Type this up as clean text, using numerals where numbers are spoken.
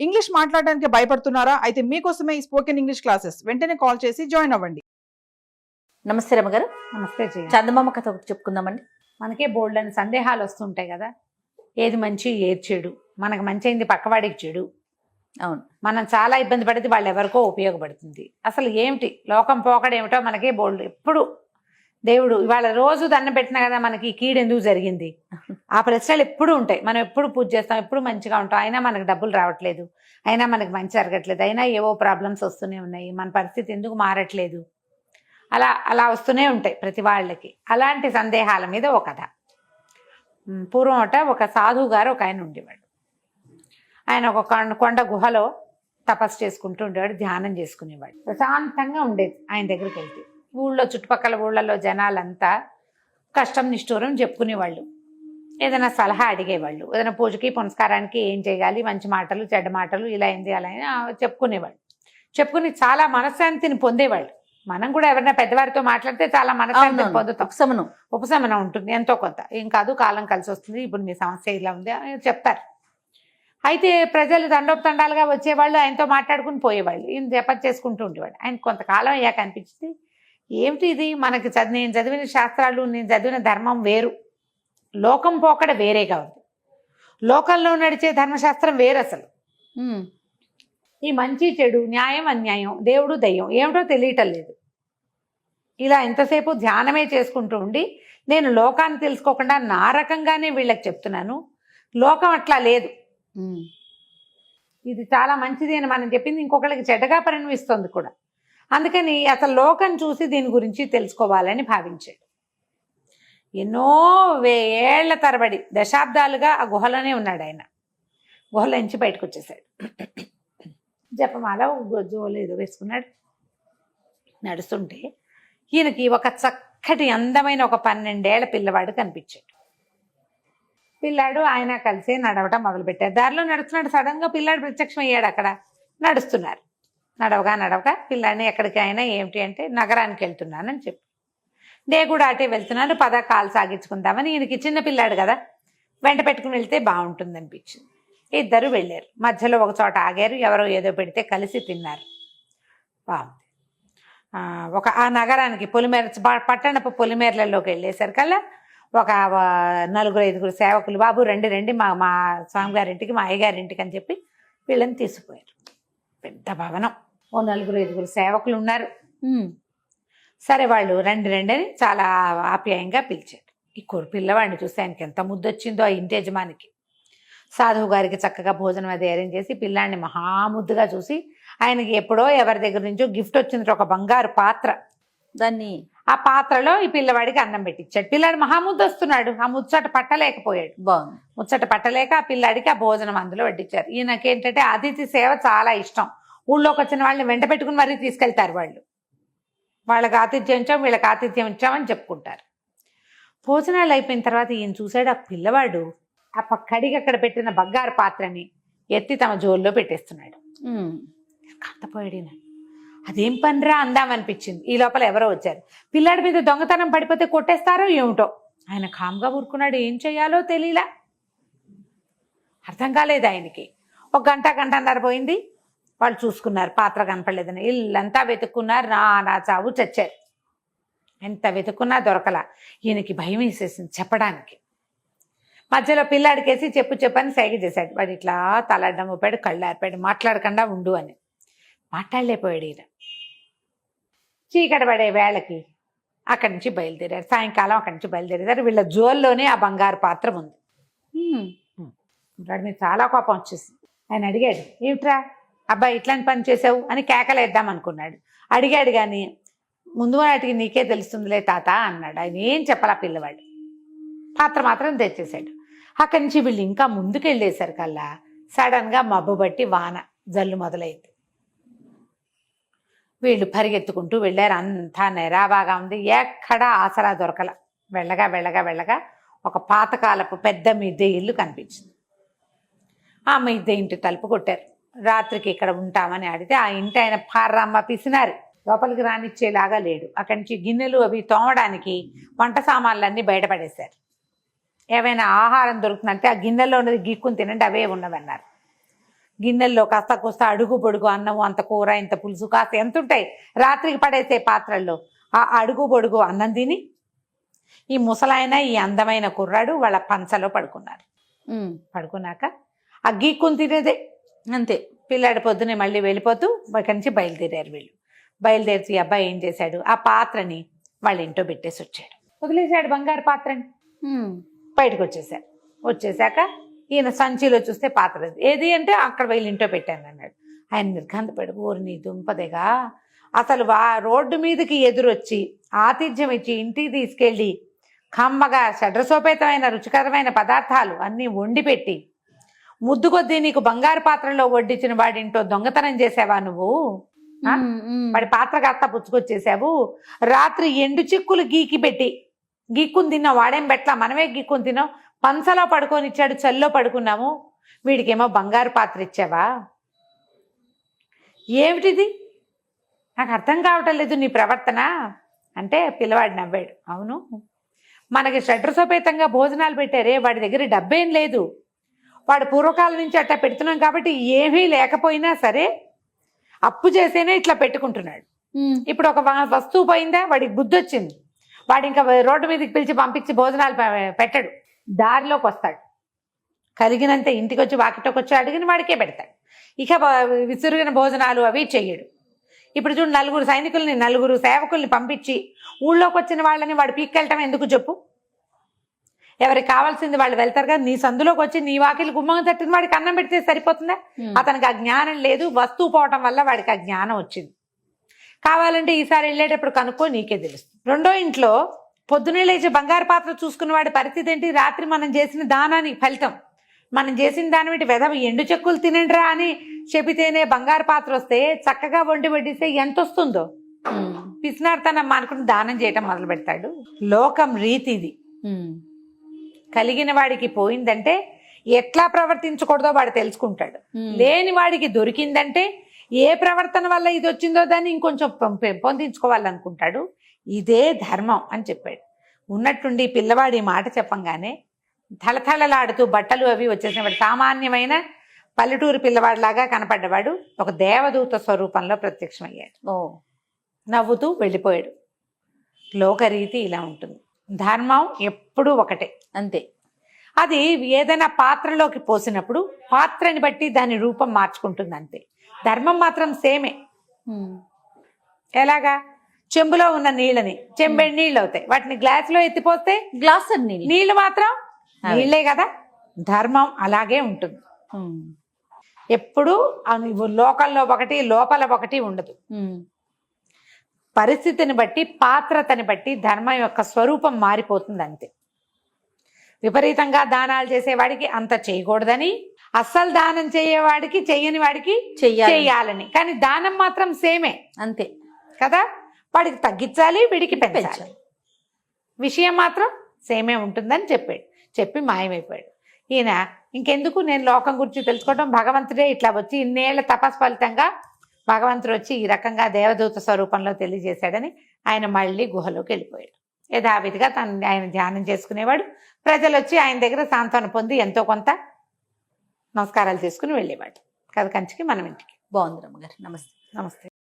English మాట్లాడడానికి భయపడుతున్నారా? అయితే మీకోసమే ఈ స్పోకెన్ ఇంగ్లీష్ క్లాసెస్. వెంటనే కాల్ చేసి జాయిన్ అవ్వండి. నమస్తే రమ్మగారు. నమస్తే జీ. చందమామ కథ ఒకటి చెప్పుకుందామండి. మనకే బోల్డ్ అని సందేహాలు వస్తుంటాయి కదా, ఏది మంచి ఏది చెడు, మనకు మంచి అయింది పక్కవాడికి చెడు. అవును, మనం చాలా ఇబ్బంది పడితే వాళ్ళు ఎవరికో ఉపయోగపడుతుంది. అసలు ఏమిటి లోకం పోకడేమిటో మనకే బోల్డ్. ఎప్పుడు దేవుడు ఇవాళ రోజు దండం పెట్టినా కదా మనకి ఈ కీడు ఎందుకు జరిగింది, ఆ ప్రశ్నలు ఎప్పుడు ఉంటాయి. మనం ఎప్పుడు పూజ చేస్తాం, ఎప్పుడు మంచిగా ఉంటాం, అయినా మనకు డబ్బులు రావట్లేదు, అయినా మనకు మంచి జరగట్లేదు, అయినా ఏవో ప్రాబ్లమ్స్ వస్తూనే ఉన్నాయి, మన పరిస్థితి ఎందుకు మారట్లేదు, అలా అలా వస్తూనే ఉంటాయి ప్రతి వాళ్ళకి. అలాంటి సందేహాల మీద ఒక కథ. పూర్వం ఒక సాధువు గారు ఒక ఆయన ఉండేవాడు. ఆయన ఒక కొండ గుహలో తపస్సు చేసుకుంటూ ఉండేవాడు, ధ్యానం చేసుకునేవాడు. ప్రశాంతంగా ఉండేది ఆయన దగ్గరికి వెళ్తే. ఊళ్ళో చుట్టుపక్కల ఊళ్ళలో జనాలంతా కష్టం నిష్ఠూరం చెప్పుకునేవాళ్ళు, ఏదైనా సలహా అడిగేవాళ్ళు, ఏదైనా పూజకి పునస్కారానికి ఏం చేయాలి, మంచి మాటలు చెడ్డ మాటలు ఇలా అయింది అలా చెప్పుకునేవాళ్ళు. చెప్పుకుని చాలా మనశ్శాంతిని పొందేవాళ్ళు. మనం కూడా ఎవరైనా పెద్దవారితో మాట్లాడితే చాలా మనశ్శాంతిని పొందుతాం, ఉపశమనం ఉంటుంది ఎంతో కొంత. ఏం కాదు, కాలం కలిసి వస్తుంది, ఇప్పుడు మీ సమస్య ఇలా ఉంది అని చెప్తారు. అయితే ప్రజలు తండోపతండాలుగా వచ్చేవాళ్ళు, ఆయనతో మాట్లాడుకుని పోయేవాళ్ళు, ఈయన జపం చేసుకుంటూ ఉండేవాడు. ఆయన కొంతకాలం అయ్యాక అనిపించింది, ఏమిటి ఇది, మనకి నేను చదివిన శాస్త్రాలు, నేను చదివిన ధర్మం వేరు, లోకం పోకడ వేరేగా ఉంది, లోకంలో నడిచే ధర్మశాస్త్రం వేరు. అసలు ఈ మంచి చెడు, న్యాయం అన్యాయం, దేవుడు దయ్యం ఏమిటో తెలియటం లేదు. ఇలా ఎంతసేపు ధ్యానమే చేసుకుంటూ ఉండి నేను లోకాన్ని తెలుసుకోకుండా నా రకంగానే వీళ్ళకి చెప్తున్నాను, లోకం అట్లా లేదు, ఇది చాలా మంచిది అని మనం చెప్పింది ఇంకొకరికి చెడ్డగా పరిణమిస్తుంది కూడా. అందుకని అసలు లోకం చూసి దీని గురించి తెలుసుకోవాలని భావించాడు. ఎన్నో ఏళ్ల తరబడి దశాబ్దాలుగా ఆ గుహలోనే ఉన్నాడు ఆయన. గుహలో నుంచి బయటకు వచ్చేసాడు. జపమాల గొజ్జోలు ఏదో వేసుకున్నాడు. నడుస్తుంటే ఈయనకి ఒక చక్కటి అందమైన ఒక 12 ఏళ్ల పిల్లవాడు కనిపించాడు. పిల్లాడు ఆయన కలిసి నడవటం మొదలుపెట్టారు. దారిలో నడుస్తున్నాడు, సడన్గా పిల్లాడు ప్రత్యక్షం అయ్యాడు. అక్కడ నడుస్తున్నారు. నడవగా పిల్లాడిని ఎక్కడికి అయినా ఏమిటి అంటే నగరానికి వెళ్తున్నానని చెప్పి, నేను కూడా అటే వెళ్తున్నాను, పద కాలు సాగించుకుందామని. ఈయనకి చిన్న పిల్లాడు కదా, వెంట పెట్టుకుని వెళ్తే బాగుంటుంది అనిపించింది. ఇద్దరు వెళ్ళారు. మధ్యలో ఒక చోట ఆగారు, ఎవరో ఏదో పెడితే కలిసి తిన్నారు. బాగుంది. ఆ నగరానికి పట్టణపు పొలిమేరలలోకి వెళ్ళేసరికల్లా ఒక 4-5 సేవకులు, బాబు రండి మా స్వామిగారింటికి, మా అయ్యగారింటికి అని చెప్పి వీళ్ళని తీసుకుపోయారు. పెద్ద భవనం, ఓ 4-5 సేవకులు ఉన్నారు. సరే వాళ్ళు రండి అని చాలా ఆప్యాయంగా పిలిచారు. ఈ పిల్లవాడిని చూస్తే ఆయనకి ఎంత ముద్దొచ్చిందో ఆ ఇంటి యజమానికి. సాధువు గారికి చక్కగా భోజనం అది అరేంజ్ చేసి పిల్లాడిని మహాముద్దుగా చూసి, ఆయనకి ఎప్పుడో ఎవరి దగ్గర నుంచో గిఫ్ట్ వచ్చింది, ఒక బంగారు పాత్ర. ఆ పాత్రలో ఈ పిల్లవాడికి అన్నం పెట్టించాడు. పిల్లాడు మహాముద్దు వస్తున్నాడు, ఆ ముచ్చట పట్టలేకపోయాడు. ముచ్చట పట్టలేక ఆ పిల్లాడికి ఆ భోజనం అందులో వడ్డించారు. ఈయనకేంటంటే అతిథి సేవ చాలా ఇష్టం. ఊళ్ళోకి వచ్చిన వాళ్ళని వెంట పెట్టుకుని మరీ తీసుకెళ్తారు. వాళ్ళకి ఆతిథ్యం ఇచ్చాం, వీళ్ళకి ఆతిథ్యం ఇచ్చామని చెప్పుకుంటారు. భోజనాలు అయిపోయిన తర్వాత ఈయన చూశాడు, ఆ పిల్లవాడు ఆ కడిగి అక్కడ పెట్టిన బంగారు పాత్రని ఎత్తి తమ జోల్లో పెట్టేస్తున్నాడు. కంతపోయాడు. అదేం పనిరా అందామనిపించింది. ఈ లోపల ఎవరో వచ్చారు. పిల్లాడి మీద దొంగతనం పడిపోతే కొట్టేస్తారో ఏమిటో. ఆయన కామ్గా ఊరుకున్నాడు. ఏం చేయాలో తెలియలా, అర్థం కాలేదు ఆయనకి. ఒక గంటన్నర పోయింది. వాళ్ళు చూసుకున్నారు, పాత్ర కనపడలేదని. ఇల్లంతా వెతుక్కున్నారు, నా చావు చచ్చారు. ఎంత వెతుక్కున్నా దొరకలా. ఈయనకి భయం వేసేసింది చెప్పడానికి. మధ్యలో పిల్లాడికేసి చెప్పని సైగ చేశాడు. వాడు ఇట్లా తలడ్డం ఊపాడు, కళ్ళు ఆర్పాడు, మాట్లాడకుండా ఉండు అని. మాట్లాడలేకపోయాడు ఈయన. చీకటి పడే వేళకి అక్కడి నుంచి బయలుదేరారు. సాయంకాలం అక్కడి నుంచి బయలుదేరారు. వీళ్ళ జోల్లోనే ఆ బంగారు పాత్ర ఉంది. వాడి మీద చాలా కోపం వచ్చేసింది. ఆయన అడిగాడు, ఏమిట్రా అబ్బాయి ఇట్లాంటి పని చేసావు అని కేకలేద్దాం అనుకున్నాడు. అడిగాడు కానీ, ముందు వాటికి నీకే తెలుస్తుందిలే తాత అన్నాడు. ఆయన ఏం చెప్పాలా పిల్లవాడు. పాత్ర మాత్రం తెచ్చేసాడు. అక్కడి నుంచి వీళ్ళు ఇంకా ముందుకు వెళ్ళేసరికల్లా సడన్గా మబ్బు బట్టి వాన జల్లు మొదలైంది. వీళ్ళు పరిగెత్తుకుంటూ వెళ్ళారు. అంతా నెరాబాగా ఉంది, ఎక్కడా ఆసరా దొరకల. వెళ్ళగా ఒక పాతకాలపు పెద్ద మిద్దె ఇల్లు కనిపించింది. ఆ మిద్దె ఇంటి తలుపు కొట్టారు. రాత్రికి ఇక్కడ ఉంటామని అడిగితే ఆ ఇంటి ఆయన పార్రమ్మ పిసినారు, లోపలికి రానిచ్చేలాగా లేడు. అక్కడి నుంచి గిన్నెలు అవి తోమడానికి వంట సామాన్లన్నీ బయటపడేశారు. ఏమైనా ఆహారం దొరుకుతుందంటే ఆ గిన్నెలో ఉన్నది గీక్కుని తినండి, అవే ఉన్నవన్నారు. గిన్నెల్లో కాస్త కోస్త అడుగు పొడుగు అన్నము, అంత కూర, ఇంత పులుసు, కాస్త ఎంత ఉంటాయి రాత్రికి పడేసే పాత్రల్లో, ఆ అడుగు పొడుగు అన్నం తిని ఈ ముసలాయన, ఈ అందమైన కుర్రాడు వాళ్ళ పంచలో పడుకున్నారు. పడుకున్నాక ఆ గీక్కుని తినేదే అంతే. పిల్లాడి పొద్దునే మళ్ళీ వెళ్ళిపోతూ ఇక్కడి నుంచి బయలుదేరారు వీళ్ళు. బయలుదేరిచి ఈ అబ్బాయి ఏం చేశాడు, ఆ పాత్రని వాళ్ళ ఇంట్లో పెట్టేసి వచ్చాడు. వదిలేశాడు బంగారు పాత్రని. బయటకు వచ్చేసాడు. వచ్చేసాక ఈయన సంచిలో చూస్తే పాత్ర ఏది అంటే అక్కడ వీళ్ళ ఇంట్లో పెట్టాను అన్నాడు. ఆయన నిర్ఘాంతపడి, ఊరిని దుంపదేగా, అసలు రోడ్డు మీదకి ఎదురొచ్చి ఆతిథ్యం ఇచ్చి ఇంటికి తీసుకెళ్ళి కమ్మగా షడ్రసోపేతమైన రుచికరమైన పదార్థాలు అన్నీ వండి పెట్టి ముద్దు కొద్దీ నీకు బంగారు పాత్రలో వడ్డించిన వాడింటో దొంగతనం చేసావా నువ్వు? వాడి పాత్ర కాస్త పుచ్చుకొచ్చేసావు. రాత్రి ఎండు చిక్కులు గీకి పెట్టి గీక్కుని తిన్నావు. వాడేం పెట్లా, మనమే గీక్కుని తిన్నాం. పంచలో పడుకొని ఇచ్చాడు, చల్లో పడుకున్నాము. వీడికేమో బంగారు పాత్ర ఇచ్చావా? ఏమిటిది, నాకు అర్థం కావటం లేదు నీ ప్రవర్తన అంటే పిల్లవాడు నవ్వాడు. అవును, మనకి షడ్రసోపేతంగా భోజనాలు పెట్టారే, వాడి దగ్గర డబ్బేం లేదు. వాడు పూర్వకాలం నుంచి అట్లా పెడుతున్నాం కాబట్టి ఏమీ లేకపోయినా సరే అప్పు చేసేనే ఇట్లా పెట్టుకుంటున్నాడు. ఇప్పుడు ఒక వస్తువు పోయిందా, వాడికి బుద్ధి వచ్చింది. వాడు ఇంకా రోడ్డు మీదకి పిలిచి పంపించి భోజనాలు పెట్టడు, దారిలోకి వస్తాడు. కలిగినంత ఇంటికి వచ్చి వాకిటోకి వచ్చి అడిగిన వాడికే పెడతాడు. ఇక విసురుగిన భోజనాలు అవి చెయ్యడు. ఇప్పుడు చూడు, 4 సైనికుల్ని 4 సేవకుల్ని పంపించి ఊళ్ళోకి వచ్చిన వాళ్ళని వాడు పీక్కెళ్ళటం ఎందుకు చెప్పు? ఎవరికి కావాల్సింది వాళ్ళు వెళ్తారు కదా. నీ సందులోకి వచ్చి నీ వాకిలి గుమ్మంగా తట్టిన వాడికి అన్నం పెడితే సరిపోతుందా? అతనికి ఆ జ్ఞానం లేదు. వస్తువు పోవటం వల్ల వాడికి ఆ జ్ఞానం వచ్చింది. కావాలంటే ఈసారి వెళ్ళేటప్పుడు కనుక్కో, నీకే తెలుస్తుంది. రెండో ఇంట్లో పొద్దునే లేచి బంగారు పాత్ర చూసుకున్న వాడి పరిస్థితి ఏంటి? రాత్రి మనం చేసిన దానానికి ఫలితం, మనం చేసిన దాని ఏంటి, వెధవ ఎండు చెక్కులు తినండిరా అని చెబితేనే బంగారు పాత్ర వస్తే చక్కగా వండి వడ్డిస్తే ఎంత వస్తుందో. పిసినార్తనం అనుకుని దానం చేయటం మొదలు పెడతాడు. లోకం రీతి ఇది. కలిగిన వాడికి పోయిందంటే ఎట్లా ప్రవర్తించకూడదో వాడు తెలుసుకుంటాడు. లేని వాడికి దొరికిందంటే ఏ ప్రవర్తన వల్ల ఇది వచ్చిందో దాన్ని ఇంకొంచెం పెంపొందించుకోవాలనుకుంటాడు. ఇదే ధర్మం అని చెప్పాడు. ఉన్నట్టుండి పిల్లవాడి మాట చెప్పంగానే థళథళలాడుతూ బట్టలు అవి వచ్చేసినవాడు, సామాన్యమైన పల్లెటూరు పిల్లవాడిలాగా కనపడ్డవాడు ఒక దేవదూత స్వరూపంలో ప్రత్యక్షమయ్యాడు. నవ్వుతూ వెళ్ళిపోయాడు. లోకరీతి ఇలా ఉంటుంది. ధర్మం ఎప్పుడూ ఒకటే, అంతే. అది ఏదైనా పాత్రలోకి పోసినప్పుడు పాత్రని బట్టి దాని రూపం మార్చుకుంటుంది, అంతే. ధర్మం మాత్రం సేమే. ఎలాగా? చెంబులో ఉన్న నీళ్ళని చెంబెడు నీళ్ళు అవుతాయి, వాటిని గ్లాసులో ఎత్తిపోస్తే గ్లాస్ నీళ్ళు మాత్రం నీళ్లే కదా. ధర్మం అలాగే ఉంటుంది. ఎప్పుడు లోకల్లో ఒకటి లోపల ఒకటి ఉండదు. పరిస్థితిని బట్టి పాత్రతని బట్టి ధర్మం యొక్క స్వరూపం మారిపోతుంది, అంతే. విపరీతంగా దానాలు చేసేవాడికి అంత చేయకూడదని, అస్సలు దానం చేయవాడికి చెయ్యని వాడికి చెయ్యాలని. కానీ దానం మాత్రం సేమే, అంతే కదా. వాడికి తగ్గించాలి, వీడికి పెంచాలి. విషయం మాత్రం సేమే ఉంటుందని చెప్పి మాయమైపోయాడు. ఈయన ఇంకెందుకు నేను లోకం గురించి తెలుసుకోవటం, భగవంతుడే ఇట్లా వచ్చి ఇన్నేళ్ల తపస్సు ఫలితంగా భగవంతుడు వచ్చి ఈ రకంగా దేవదూత స్వరూపంలో తెలియజేశాడని ఆయన మళ్ళీ గుహలోకి వెళ్ళిపోయాడు. యథావిధిగా ఆయన ధ్యానం చేసుకునేవాడు. ప్రజలు వచ్చి ఆయన దగ్గర సాంత్వన పొంది ఎంతో కొంత నమస్కారాలు చేసుకుని వెళ్ళేవాడు. కథ కంచికి మనం ఇంటికి. బాగుంది రమ్మగారు. నమస్తే. నమస్తే.